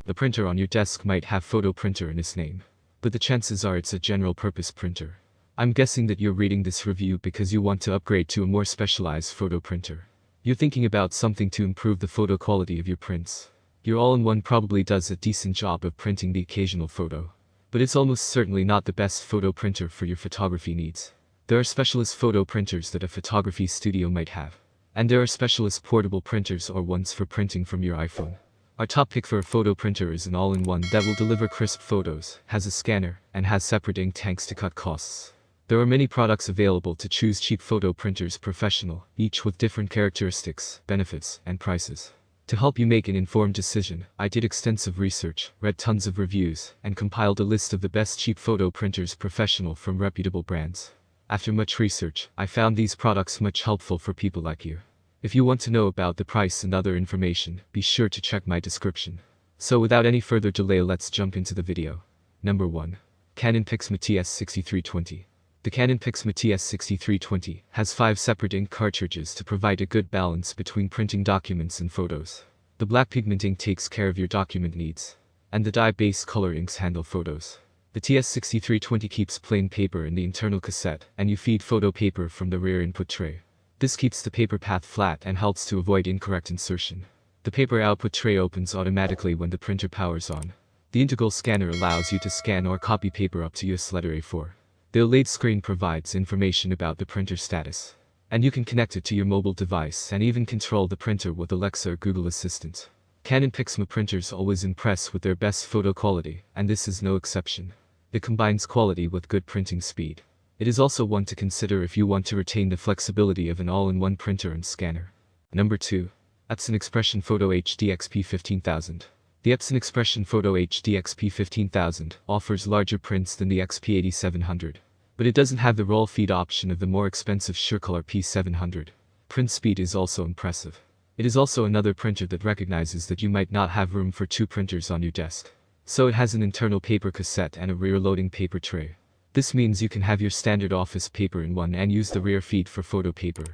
The printer on your desk might have photo printer in its name, but the chances are it's a general purpose printer. I'm guessing that you're reading this review because you want to upgrade to a more specialized photo printer. You're thinking about something to improve the photo quality of your prints. Your all-in-one probably does a decent job of printing the occasional photo, but it's almost certainly not the best photo printer for your photography needs. There are specialist photo printers that a photography studio might have, and there are specialist portable printers or ones for printing from your iPhone. Our top pick for a photo printer is an all-in-one that will deliver crisp photos, has a scanner, and has separate ink tanks to cut costs. There are many products available to choose. Cheap photo printers professional, each with different characteristics, benefits, and prices. To help you make an informed decision, I did extensive research, read tons of reviews, and compiled a list of the best cheap photo printers professional from reputable brands. After much research, I found these products much helpful for people like you. If you want to know about the price and other information, be sure to check my description. So without any further delay, let's jump into the video. Number 1. Canon Pixma TS6320. The Canon Pixma TS6320 has 5 separate ink cartridges to provide a good balance between printing documents and photos. The black pigment ink takes care of your document needs, and the dye-based color inks handle photos. The TS6320 keeps plain paper in the internal cassette, and you feed photo paper from the rear input tray. This keeps the paper path flat and helps to avoid incorrect insertion. The paper output tray opens automatically when the printer powers on. The integral scanner allows you to scan or copy paper up to US letter A4. The OLED screen provides information about the printer status, and you can connect it to your mobile device and even control the printer with Alexa or Google Assistant. Canon Pixma printers always impress with their best photo quality, and this is no exception. It combines quality with good printing speed. It is also one to consider if you want to retain the flexibility of an all-in-one printer and scanner. Number 2. Epson Expression Photo HD XP15000. The Epson Expression Photo HD XP15000 offers larger prints than the XP8700, but it doesn't have the roll feed option of the more expensive SureColor P700. Print speed is also impressive. It is also another printer that recognizes that you might not have room for 2 printers on your desk, so it has an internal paper cassette and a rear-loading paper tray. This means you can have your standard office paper in one and use the rear feed for photo paper.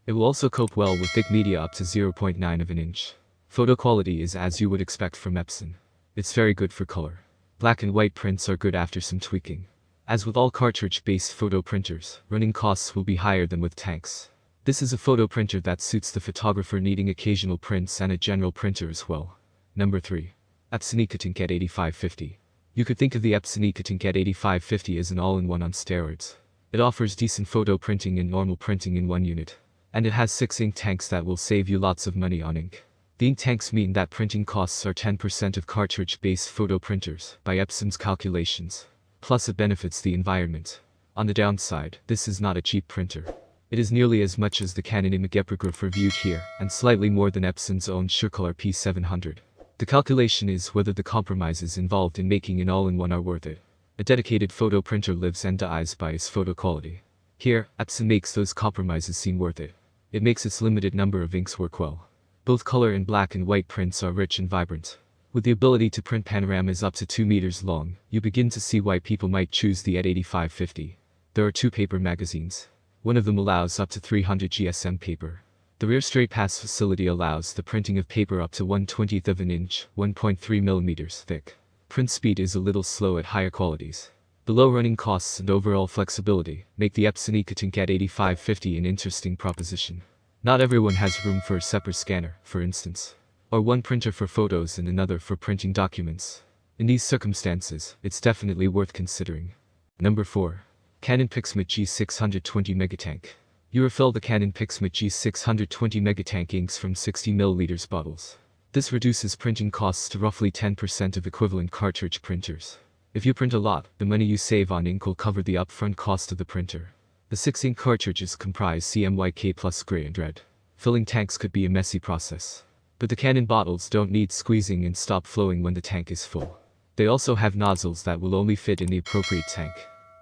It will also cope well with thick media up to 0.9 of an inch. Photo quality is as you would expect from Epson. It's very good for color. Black and white prints are good after some tweaking. As with all cartridge-based photo printers, running costs will be higher than with tanks. This is a photo printer that suits the photographer needing occasional prints and a general printer as well. Number 3. Epson Ecotank at 8550. You could think of the Epson Ecotank at 8550 as an all-in-one on steroids. It offers decent photo printing and normal printing in one unit, and it has 6 ink tanks that will save you lots of money on ink. The ink tanks mean that printing costs are 10% of cartridge-based photo printers, by Epson's calculations. Plus it benefits the environment. On the downside, this is not a cheap printer. It is nearly as much as the Canon MegaTank reviewed here, and slightly more than Epson's own SureColor P700. The calculation is whether the compromises involved in making an all-in-one are worth it. A dedicated photo printer lives and dies by its photo quality. Here, Epson makes those compromises seem worth it. It makes its limited number of inks work well. Both color and black and white prints are rich and vibrant. With the ability to print panoramas up to 2 meters long, you begin to see why people might choose the at 8550. There are 2 paper magazines. One of them allows up to 300 GSM paper. The rear straight pass facility allows the printing of paper up to 1/20th of an inch, 1.3 millimeters thick. Print speed is a little slow at higher qualities. The low running costs and overall flexibility make the Epson Ecotank at 8550 an interesting proposition. Not everyone has room for a separate scanner, for instance, or one printer for photos and another for printing documents. In these circumstances, it's definitely worth considering. Number 4. Canon Pixma G620 MegaTank. You refill the Canon Pixma G620 MegaTank inks from 60 ml bottles. This reduces printing costs to roughly 10% of equivalent cartridge printers. If you print a lot, the money you save on ink will cover the upfront cost of the printer. The 6 ink cartridges comprise CMYK plus gray and red. Filling tanks could be a messy process, but the Canon bottles don't need squeezing and stop flowing when the tank is full. They also have nozzles that will only fit in the appropriate tank.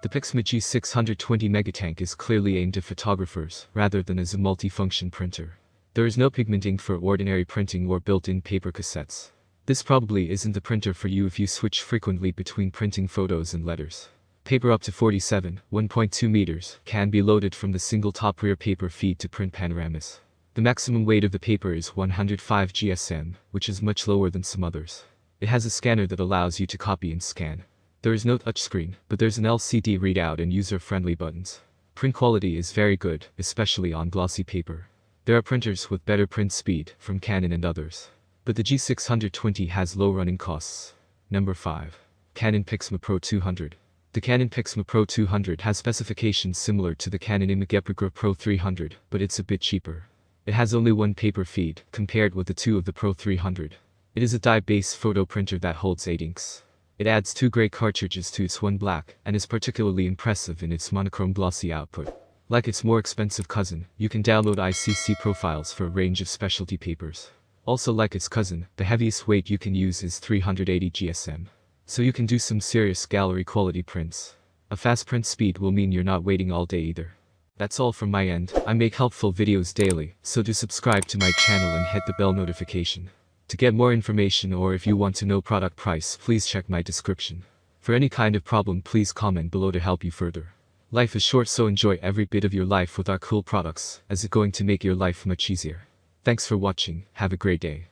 The Pixma G620 MegaTank is clearly aimed at photographers, rather than as a multi-function printer. There is no pigment ink for ordinary printing or built-in paper cassettes. This probably isn't the printer for you if you switch frequently between printing photos and letters. Paper up to 47, 1.2 meters, can be loaded from the single top rear paper feed to print panoramas. The maximum weight of the paper is 105 GSM, which is much lower than some others. It has a scanner that allows you to copy and scan. There is no touchscreen, but there's an LCD readout and user-friendly buttons. Print quality is very good, especially on glossy paper. There are printers with better print speed, from Canon and others. But the G620 has low running costs. Number 5. Canon Pixma Pro 200. The Canon Pixma Pro 200 has specifications similar to the Canon MegaTank Pro 300, but it's a bit cheaper. It has only one paper feed, compared with the two of the Pro 300. It is a dye-based photo printer that holds 8 inks. It adds 2 gray cartridges to its one black, and is particularly impressive in its monochrome glossy output. Like its more expensive cousin, you can download ICC profiles for a range of specialty papers. Also like its cousin, the heaviest weight you can use is 380 GSM. So you can do some serious gallery quality prints. A fast print speed will mean you're not waiting all day either. That's all from my end. I make helpful videos daily, so do subscribe to my channel and hit the bell notification. To get more information or if you want to know product price, please check my description. For any kind of problem, please comment below to help you further. Life is short, so enjoy every bit of your life with our cool products, as it's going to make your life much easier. Thanks for watching, have a great day.